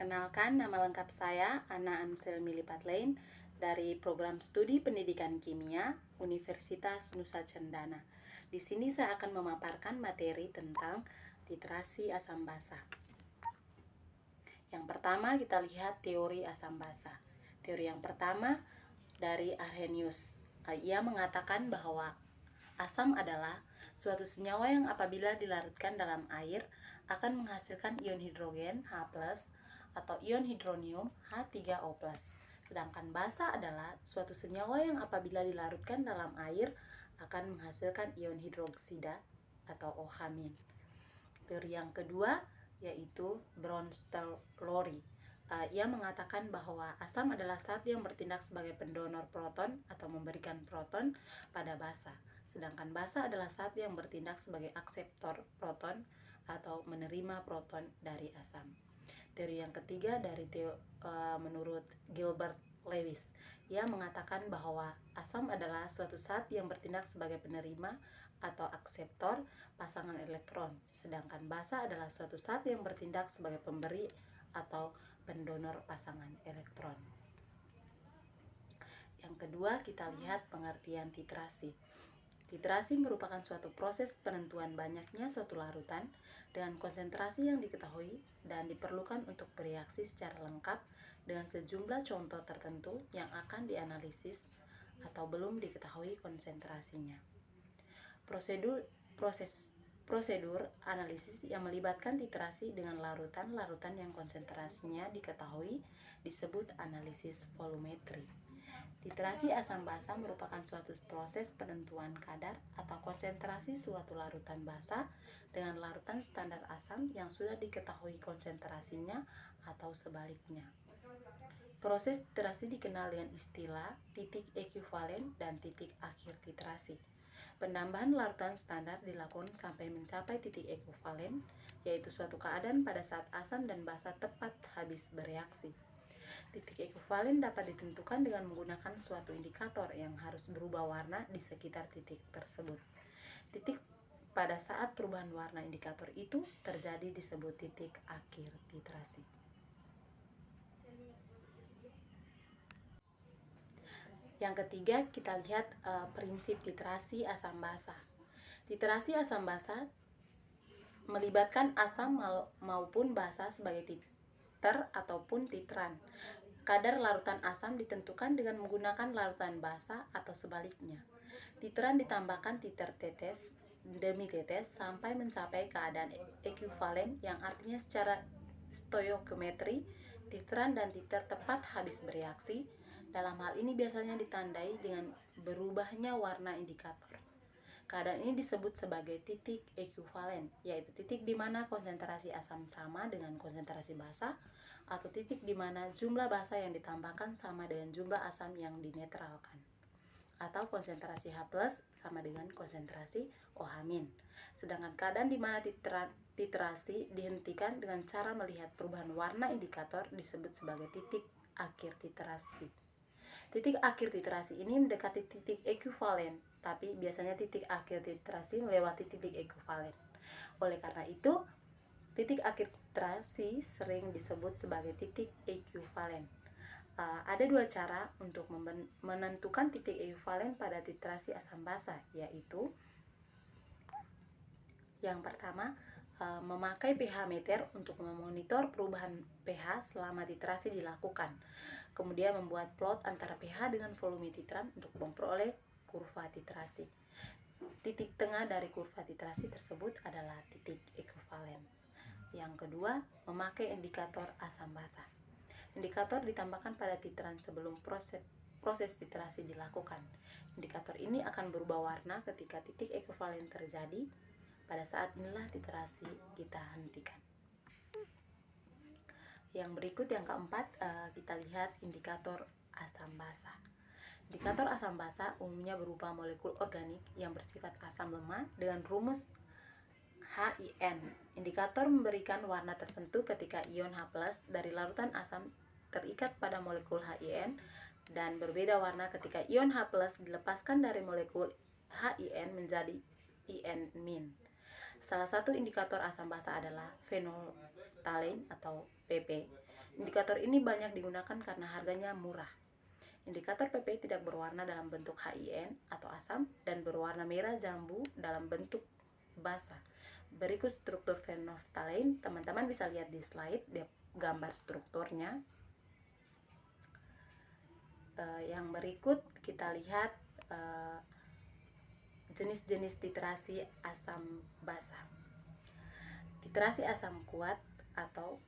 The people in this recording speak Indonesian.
Perkenalkan, nama lengkap saya Ana Anselmi Lipatlain dari Program Studi Pendidikan Kimia Universitas Nusa Cendana. Di sini saya akan memaparkan materi tentang titrasi asam basa. Yang pertama kita lihat teori asam basa. Teori yang pertama dari Arrhenius. Ia mengatakan bahwa asam adalah suatu senyawa yang apabila dilarutkan dalam air akan menghasilkan ion hidrogen H+, atau ion hidronium H3O+. Sedangkan basa adalah suatu senyawa yang apabila dilarutkan dalam air akan menghasilkan ion hidroksida atau OH-. Teori yang kedua yaitu Bronsted-Lowry. Ia mengatakan bahwa asam adalah zat yang bertindak sebagai pendonor proton atau memberikan proton pada basa. Sedangkan basa adalah zat yang bertindak sebagai akseptor proton atau menerima proton dari asam. Teori yang ketiga dari menurut Gilbert Lewis. Ia mengatakan bahwa asam adalah suatu zat yang bertindak sebagai penerima atau akseptor pasangan elektron. Sedangkan basa adalah suatu zat yang bertindak sebagai pemberi atau pendonor pasangan elektron. Yang kedua, kita lihat pengertian titrasi. Titrasi merupakan suatu proses penentuan banyaknya suatu larutan dengan konsentrasi yang diketahui dan diperlukan untuk bereaksi secara lengkap dengan sejumlah contoh tertentu yang akan dianalisis atau belum diketahui konsentrasinya. Prosedur analisis yang melibatkan titrasi dengan larutan-larutan yang konsentrasinya diketahui disebut analisis volumetri. Titrasi asam basa merupakan suatu proses penentuan kadar atau konsentrasi suatu larutan basa dengan larutan standar asam yang sudah diketahui konsentrasinya atau sebaliknya. Proses titrasi dikenal dengan istilah titik ekuivalen dan titik akhir titrasi. Penambahan larutan standar dilakukan sampai mencapai titik ekuivalen, yaitu suatu keadaan pada saat asam dan basa tepat habis bereaksi. Titik ekuivalen dapat ditentukan dengan menggunakan suatu indikator yang harus berubah warna di sekitar titik tersebut. Titik pada saat perubahan warna indikator itu terjadi disebut titik akhir titrasi. Yang ketiga, kita lihat prinsip titrasi asam basa. Titrasi asam basa melibatkan asam maupun basa sebagai titer ataupun titran. Kadar larutan asam ditentukan dengan menggunakan larutan basa atau sebaliknya. Titran ditambahkan titer tetes demi tetes sampai mencapai keadaan ekuivalen yang artinya secara stoikiometri titran dan titer tepat habis bereaksi. Dalam hal ini biasanya ditandai dengan berubahnya warna indikator. Keadaan ini disebut sebagai titik ekuivalen, yaitu titik di mana konsentrasi asam sama dengan konsentrasi basa, atau titik di mana jumlah basa yang ditambahkan sama dengan jumlah asam yang dinetralkan, atau konsentrasi H+ sama dengan konsentrasi OH-. Sedangkan keadaan di mana titrasi dihentikan dengan cara melihat perubahan warna indikator disebut sebagai titik akhir titrasi. Titik akhir titrasi ini mendekati titik ekuivalen, tapi biasanya titik akhir titrasi melewati titik ekuivalen. Oleh karena itu, titik akhir titrasi sering disebut sebagai titik ekuivalen. Ada dua cara untuk menentukan titik ekuivalen pada titrasi asam basa, yaitu yang pertama, memakai pH meter untuk memonitor perubahan pH selama titrasi dilakukan. Kemudian membuat plot antara pH dengan volume titran untuk memperoleh kurva titrasi. Titik tengah dari kurva titrasi tersebut adalah titik ekuivalen. Yang kedua, memakai indikator asam basa. Indikator ditambahkan pada titran sebelum proses titrasi dilakukan. Indikator ini akan berubah warna ketika titik ekuivalen terjadi. Pada saat inilah titrasi kita hentikan. Yang berikut, yang keempat, kita lihat indikator asam basa. Indikator asam basa umumnya berupa molekul organik yang bersifat asam lemah dengan rumus HIN. Indikator memberikan warna tertentu ketika ion H+ dari larutan asam terikat pada molekul HIN dan berbeda warna ketika ion H+ dilepaskan dari molekul HIN menjadi IN-. Salah satu indikator asam basa adalah phenolphthalein atau PP. Indikator ini banyak digunakan karena harganya murah. Indikator PPI tidak berwarna dalam bentuk HIN atau asam dan berwarna merah jambu dalam bentuk basa. Berikut struktur phenolphthalein, teman-teman bisa lihat di slide gambar strukturnya. Yang berikut kita lihat jenis-jenis titrasi asam basa. Titrasi asam kuat atau